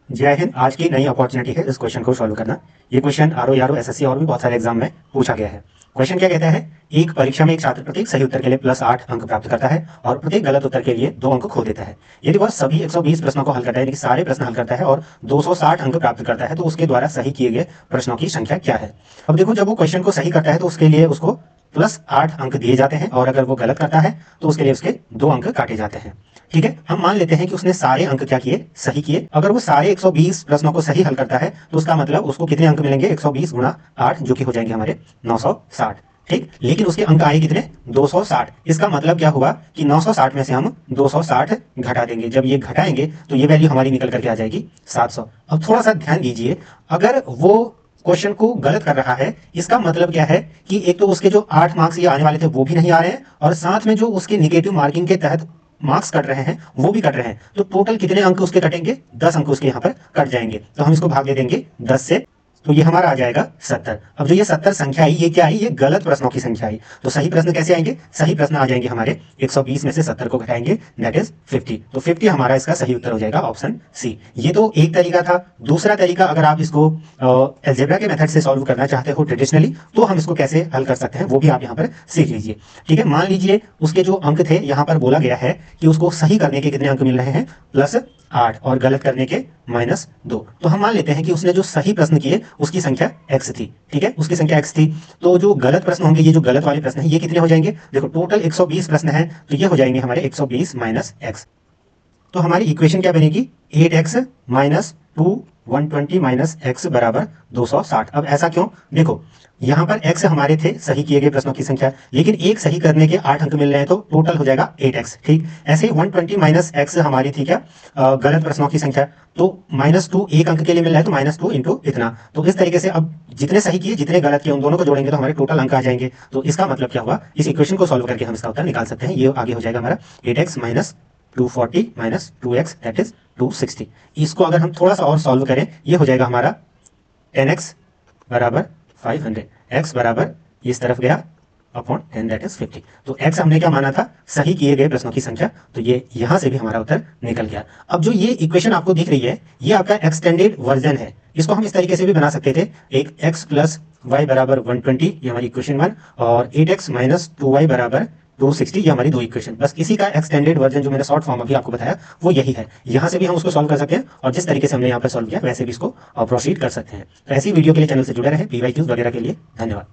जय हिंद। आज की नई अपॉर्चुनिटी है इस क्वेश्चन को सॉल्व करना। ये क्वेश्चन आरओ यारो एसएससी और भी बहुत सारे एग्जाम में पूछा गया है। क्वेश्चन क्या कहता है, एक परीक्षा में एक छात्र प्रत्येक सही उत्तर के लिए +8 अंक प्राप्त करता है और प्रत्येक गलत उत्तर के लिए 2 अंक खो देता है। यदि वह सभी 120 प्रश्नों को हल करता है, यानी कि सारे प्रश्न हल करता है और 260 अंक प्राप्त करता है, तो उसके द्वारा सही किए गए प्रश्नों की संख्या क्या है। अब देखो, जब वो क्वेश्चन को सही करता है तो उसके लिए उसको +8 अंक दिए जाते हैं और अगर वो गलत करता है तो उसके लिए उसके 2 अंक काटे जाते हैं। ठीक है, हम मान लेते हैं कि उसने सारे अंक क्या किए, सही किए। अगर वो सारे 120 प्रश्नों को सही हल करता है तो उसका मतलब उसको कितने अंक मिलेंगे, 120 गुणा 8, जो कि हो जाएंगे हमारे 960। ठीक, लेकिन उसके अंक आए कितने, 260। इसका मतलब क्या हुआ कि 960 में से हम 260 घटा देंगे। जब ये घटाएंगे तो ये वैल्यू हमारी निकल करके आ जाएगी 700। अब थोड़ा सा ध्यान दीजिए, अगर वो क्वेश्चन को गलत कर रहा है, इसका मतलब क्या है कि एक तो उसके जो 8 मार्क्स ये आने वाले थे वो भी नहीं आ रहे हैं, और साथ में जो उसके निगेटिव मार्किंग के तहत मार्क्स कट रहे हैं वो भी कट रहे हैं। तो टोटल कितने अंक उसके कटेंगे, 10 अंक उसके यहाँ पर कट जाएंगे। तो हम इसको भाग दे देंगे 10 से, तो ये हमारा आ जाएगा 70। अब जो ये 70 संख्या आई, ये क्या आई, ये गलत प्रश्नों की संख्या आई। तो सही प्रश्न कैसे आएंगे, सही प्रश्न आ जाएंगे हमारे 120 में से 70 को घटाएंगे, दैट इज 50। तो 50 हमारा इसका सही उत्तर हो जाएगा ऑप्शन सी। ये तो एक तरीका था। दूसरा तरीका, अगर आप इसको अलजेब्रा के मेथड से सॉल्व करना चाहते हो ट्रेडिशनली, तो हम इसको कैसे हल कर सकते हैं वो भी आप यहाँ पर सीख लीजिए। ठीक है, मान लीजिए उसके जो अंक थे, यहाँ पर बोला गया है कि उसको सही करने के कितने अंक मिल रहे हैं, +8, और गलत करने के -2। तो हम मान लेते हैं कि उसने जो सही प्रश्न किए उसकी संख्या x थी। ठीक है, उसकी संख्या x थी। तो जो गलत प्रश्न होंगे, ये जो गलत वाले प्रश्न है, ये कितने हो जाएंगे, देखो टोटल 120 प्रश्न है, तो ये हो जाएंगे हमारे 120 - x। तो हमारी इक्वेशन क्या बनेगी, 8x - 2 120 - x बराबर 260। अब ऐसा क्यों, देखो यहाँ पर x हमारे थे सही किए गए प्रश्नों की संख्या, लेकिन एक सही करने के 8 अंक मिल रहे हैं, तो टोटल हो जाएगा 8x। ठीक, ऐसे ही 120 - x हमारी थी क्या, गलत प्रश्नों की संख्या। तो -2 एक अंक के लिए मिल रहा है, तो -2 इंटू इतना। तो इस तरीके से अब जितने सही किए जितने गलत किए उन दोनों को जोड़ेंगे तो हमारे टोटल अंक आ जाएंगे। तो इसका मतलब क्या हुआ, इस इक्वेशन को सॉल्व करके हम इसका उत्तर निकाल सकते हैं। ये आगे हो जाएगा हमारा 8x - 240 - 2x, दैट इज 260। इसको अगर हम थोड़ा सा और सॉल्व करें, ये हो जाएगा हमारा 10x बराबर 500, x बराबर इस तरफ गया अपॉन 10, दैट इज 50। तो x हमने क्या माना था, सही किए गए प्रश्नों की संख्या। तो ये यहां से भी हमारा उत्तर निकल गया। अब जो ये इक्वेशन आपको दिख रही है, ये आपका एक्सटेंडेड वर्जन है। इसको हम इस तरीके से भी बना सकते थे, एक x + y बराबर 120, ये हमारी इक्वेशन 1, और 8x - 2y बराबर 260, ये हमारी दो इक्वेशन। बस इसी का एक्सटेंडेड वर्जन जो मैंने शॉर्ट फॉर्म अभी आपको बताया वो यही है। यहाँ से भी हम उसको सॉल्व कर सकते हैं, और जिस तरीके से हमने यहाँ पर सॉल्व किया वैसे भी इसको प्रोसीड कर सकते हैं। तो ऐसी वीडियो के लिए चैनल से जुड़े रहें, PYQs वगैरह के लिए। धन्यवाद।